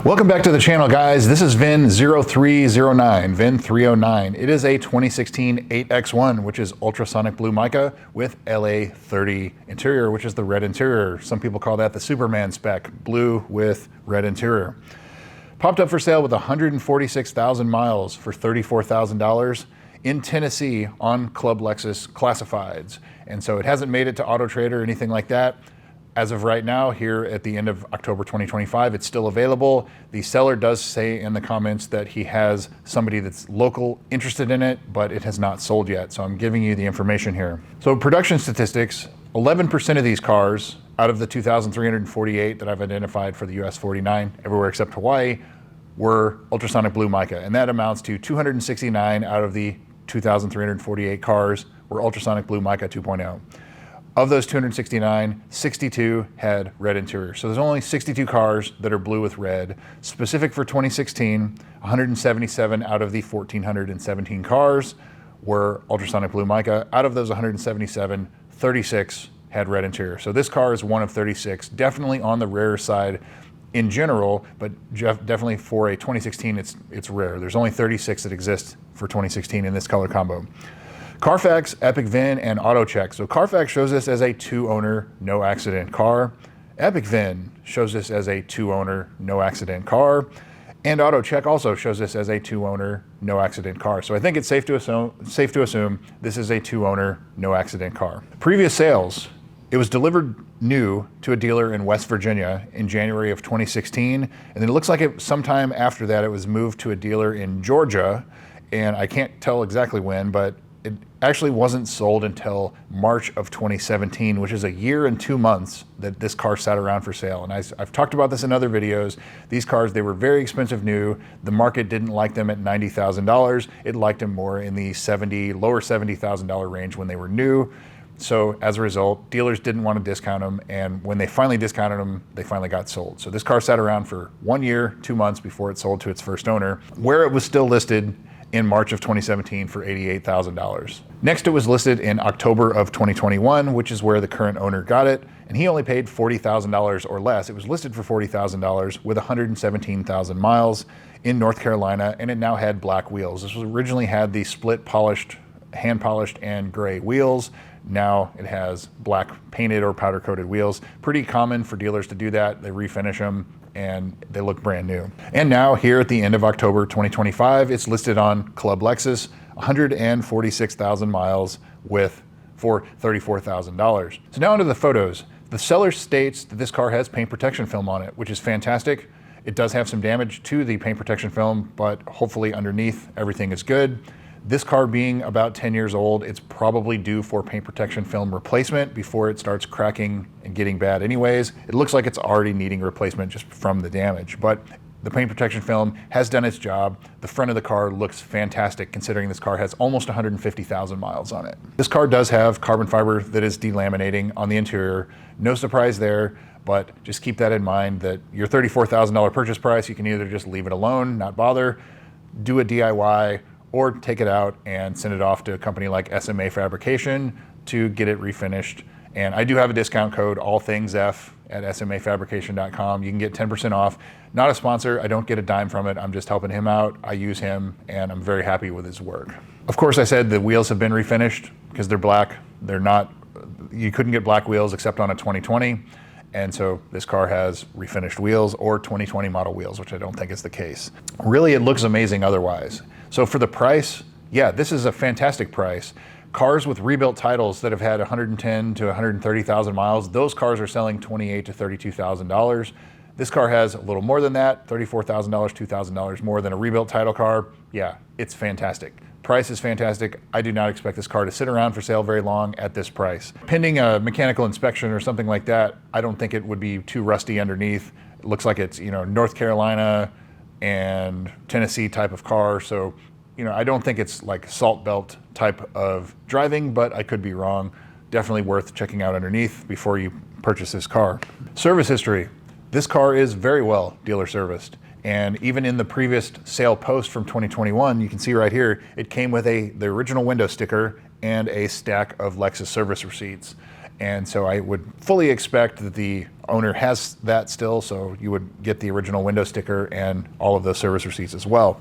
Welcome back to the channel, guys. This is VIN0309, VIN309. It is a 2016 8X1, which is ultrasonic blue mica with LA30 interior, which is the red interior. Some people call that the Superman spec, blue with red interior. Popped up for sale with 146,000 miles for $34,000 in Tennessee on Club Lexus Classifieds. And so it hasn't made it to Auto Trader or anything like that. As of right now, here at the end of October 2025, it's still available. The seller does say in the comments that he has somebody that's local interested in it, but it has not sold yet. So I'm giving you the information here. So production statistics, 11% of these cars out of the 2,348 that I've identified for the US 49, everywhere except Hawaii, were ultrasonic blue mica. And that amounts to 269 out of the 2,348 cars were ultrasonic blue mica 2.0. Of those 269, 62 had red interior. So there's only 62 cars that are blue with red. Specific for 2016, 177 out of the 1,417 cars were ultrasonic blue mica. Out of those 177, 36 had red interior. So this car is one of 36, definitely on the rare side in general, but definitely for a 2016, it's rare. There's only 36 that exist for 2016 in this color combo. Carfax, Epic VIN, and AutoCheck. So Carfax shows this as a 2-owner, no accident car. Epic VIN shows this as a 2-owner, no accident car. And AutoCheck also shows this as a 2-owner, no accident car. So I think it's safe to assume this is a 2-owner, no accident car. Previous sales, it was delivered new to a dealer in West Virginia in January of 2016. And then it looks like sometime after that, it was moved to a dealer in Georgia. And I can't tell exactly when, but it actually wasn't sold until March of 2017, which is a year and 2 months that this car sat around for sale. And I've talked about this in other videos. These cars, they were very expensive new. The market didn't like them at $90,000. It liked them more in the lower $70,000 range when they were new. So as a result, dealers didn't want to discount them. And when they finally discounted them, they finally got sold. So this car sat around for 1 year, 2 months before it sold to its first owner, where it was still listed in March of 2017 for $88,000. Next, it was listed in October of 2021, which is where the current owner got it, and he only paid $40,000 or less. It was listed for $40,000 with 117,000 miles in North Carolina, and it now had black wheels. This was originally had the split polished, hand polished, and gray wheels. Now it has black painted or powder coated wheels. Pretty common for dealers to do that. They refinish them and they look brand new. And now here at the end of October 2025, it's listed on Club Lexus, 146,000 miles for $34,000. So now onto the photos. The seller states that this car has paint protection film on it, which is fantastic. It does have some damage to the paint protection film, but hopefully underneath everything is good. This car being about 10 years old, it's probably due for paint protection film replacement before it starts cracking and getting bad anyways. It looks like it's already needing replacement just from the damage, but the paint protection film has done its job. The front of the car looks fantastic considering this car has almost 150,000 miles on it. This car does have carbon fiber that is delaminating on the interior. No surprise there, but just keep that in mind that your $34,000 purchase price, you can either just leave it alone, not bother, do a DIY, or take it out and send it off to a company like SMA Fabrication to get it refinished. And I do have a discount code, allthingsf at smafabrication.com. You can get 10% off. Not a sponsor, I don't get a dime from it. I'm just helping him out. I use him and I'm very happy with his work. Of course, I said the wheels have been refinished because they're black. They're not, you couldn't get black wheels except on a 2020. And so this car has refinished wheels or 2020 model wheels, which I don't think is the case. Really, it looks amazing otherwise. So for the price, yeah, this is a fantastic price. Cars with rebuilt titles that have had 110 to 130,000 miles, those cars are selling $28,000 to $32,000. This car has a little more than that, $34,000, $2,000 more than a rebuilt title car. Yeah, it's fantastic. Price is fantastic. I do not expect this car to sit around for sale very long at this price. Pending a mechanical inspection or something like that, I don't think it would be too rusty underneath. It looks like it's, North Carolina and Tennessee type of car. So, I don't think it's like salt belt type of driving, but I could be wrong. Definitely worth checking out underneath before you purchase this car. Service history. This car is very well dealer serviced. And even in the previous sale post from 2021, you can see right here, it came with the original window sticker and a stack of Lexus service receipts. And so I would fully expect that the owner has that still, so you would get the original window sticker and all of those service receipts as well.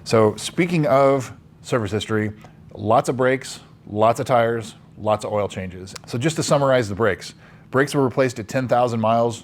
So speaking of service history, lots of brakes, lots of tires, lots of oil changes. So just to summarize the brakes were replaced at 10,000 miles,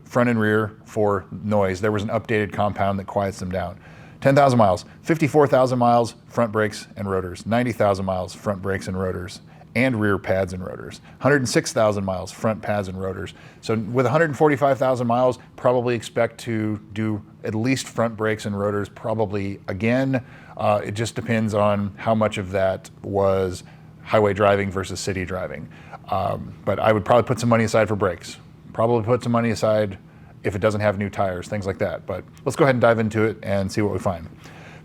front and rear, for noise. There was an updated compound that quiets them down. 10,000 miles, 54,000 miles, front brakes and rotors. 90,000 miles, front brakes and rotors, and rear pads and rotors. 106,000 miles, front pads and rotors. So with 145,000 miles, probably expect to do at least front brakes and rotors probably again. It just depends on how much of that was highway driving versus city driving. But I would probably put some money aside for brakes. Probably put some money aside if it doesn't have new tires, things like that. But let's go ahead and dive into it and see what we find.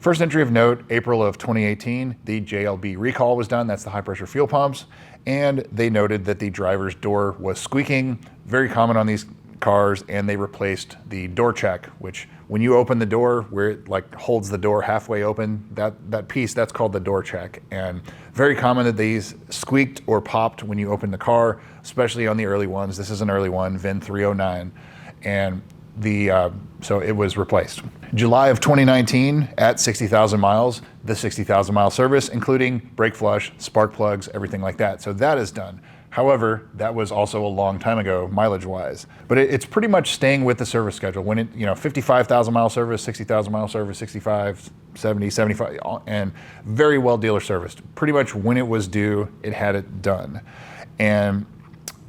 First entry of note, April of 2018, the JLB recall was done. That's the high pressure fuel pumps. And they noted that the driver's door was squeaking, very common on these cars, and they replaced the door check, which when you open the door, where it like holds the door halfway open, that piece, that's called the door check. And very common that these squeaked or popped when you open the car, especially on the early ones. This is an early one, VIN 309. And so it was replaced. July of 2019 at 60,000 miles, the 60,000 mile service, including brake flush, spark plugs, everything like that. So that is done. However, that was also a long time ago, mileage wise, but it's pretty much staying with the service schedule. When it, 55,000 mile service, 60,000 mile service, 65, 70, 75, and very well dealer serviced. Pretty much when it was due, it had it done. And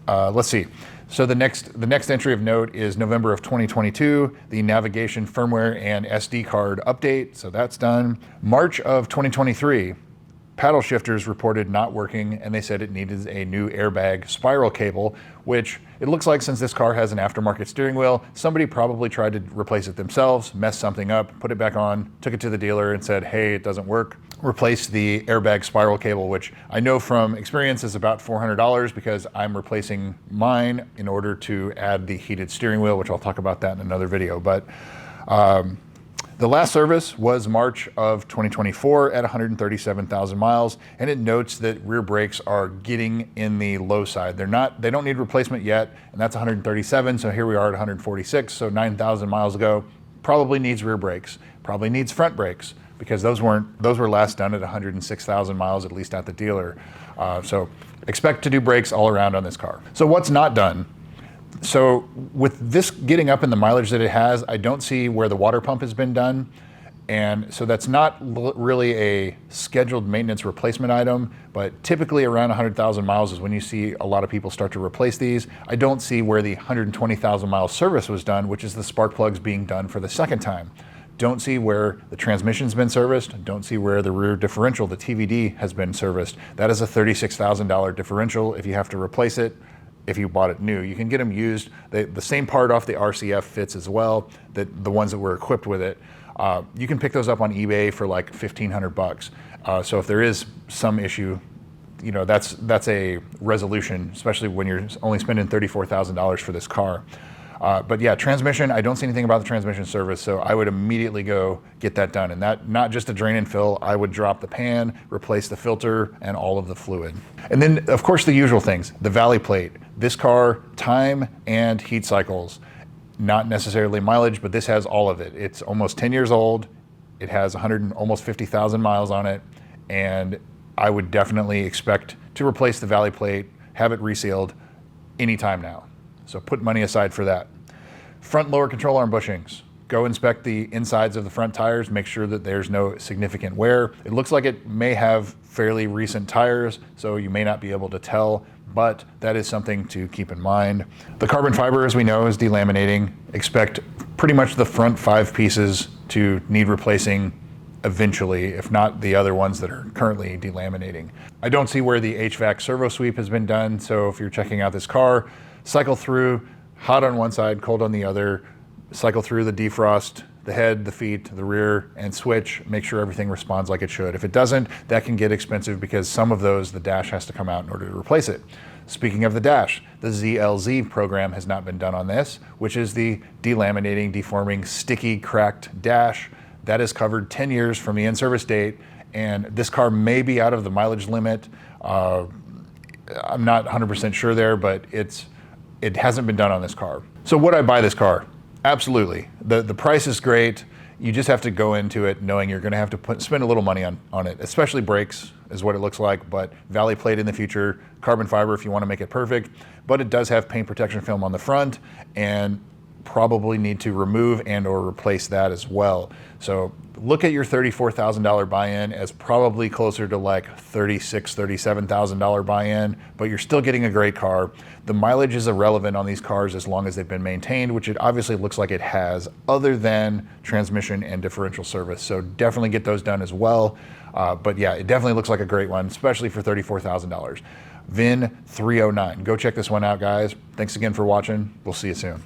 let's see. So the next entry of note is November of 2022, the navigation firmware and SD card update. So that's done. March of 2023, paddle shifters reported not working, and they said it needed a new airbag spiral cable, which it looks like, since this car has an aftermarket steering wheel, somebody probably tried to replace it themselves, messed something up, put it back on, took it to the dealer and said, hey, it doesn't work. Replace the airbag spiral cable, which I know from experience is about $400 because I'm replacing mine in order to add the heated steering wheel, which I'll talk about that in another video. But the last service was March of 2024 at 137,000 miles, and it notes that rear brakes are getting in the low side. They don't need replacement yet, and that's 137, so here we are at 146, so 9,000 miles ago. Probably needs rear brakes, probably needs front brakes, because those were last done at 106,000 miles, at least at the dealer. So expect to do brakes all around on this car. So what's not done? So with this getting up in the mileage that it has, I don't see where the water pump has been done. And so that's not really a scheduled maintenance replacement item, but typically around 100,000 miles is when you see a lot of people start to replace these. I don't see where the 120,000 mile service was done, which is the spark plugs being done for the second time. Don't see where the transmission's been serviced. Don't see where the rear differential, the TVD, has been serviced. That is a $36,000 differential if you have to replace it. If you bought it new, you can get them used. The same part off the RCF fits as well, the ones that were equipped with it. You can pick those up on eBay for like $1,500. So if there is some issue, that's a resolution, especially when you're only spending $34,000 for this car. But yeah, transmission, I don't see anything about the transmission service, so I would immediately go get that done. And that, not just a drain and fill, I would drop the pan, replace the filter, and all of the fluid. And then, of course, the usual things, the valley plate. This car, time and heat cycles. Not necessarily mileage, but this has all of it. It's almost 10 years old. It has almost 50,000 miles on it. And I would definitely expect to replace the valley plate, have it resealed anytime now. So put money aside for that. Front lower control arm bushings. Go inspect the insides of the front tires, make sure that there's no significant wear. It looks like it may have fairly recent tires, so you may not be able to tell, but that is something to keep in mind. The carbon fiber, as we know, is delaminating. Expect pretty much the front 5 pieces to need replacing eventually, if not the other ones that are currently delaminating. I don't see where the HVAC servo sweep has been done, so if you're checking out this car, cycle through, hot on one side, cold on the other, cycle through the defrost, the head, the feet, the rear, and switch, make sure everything responds like it should. If it doesn't, that can get expensive because some of those, the dash has to come out in order to replace it. Speaking of the dash, the ZLZ program has not been done on this, which is the delaminating, deforming, sticky, cracked dash. That is covered 10 years from the in-service date, and this car may be out of the mileage limit. I'm not 100% sure there, but it hasn't been done on this car. So would I buy this car? Absolutely. The price is great. You just have to go into it knowing you're going to have to spend a little money on it, especially brakes is what it looks like, but valley plate in the future, carbon fiber if you want to make it perfect, but it does have paint protection film on the front and probably need to remove and or replace that as well. So look at your $34,000 buy-in as probably closer to like $36,000, $37,000 buy-in, but you're still getting a great car. The mileage is irrelevant on these cars as long as they've been maintained, which it obviously looks like it has, other than transmission and differential service. So definitely get those done as well. But yeah, it definitely looks like a great one, especially for $34,000. VIN 309. Go check this one out, guys. Thanks again for watching. We'll see you soon.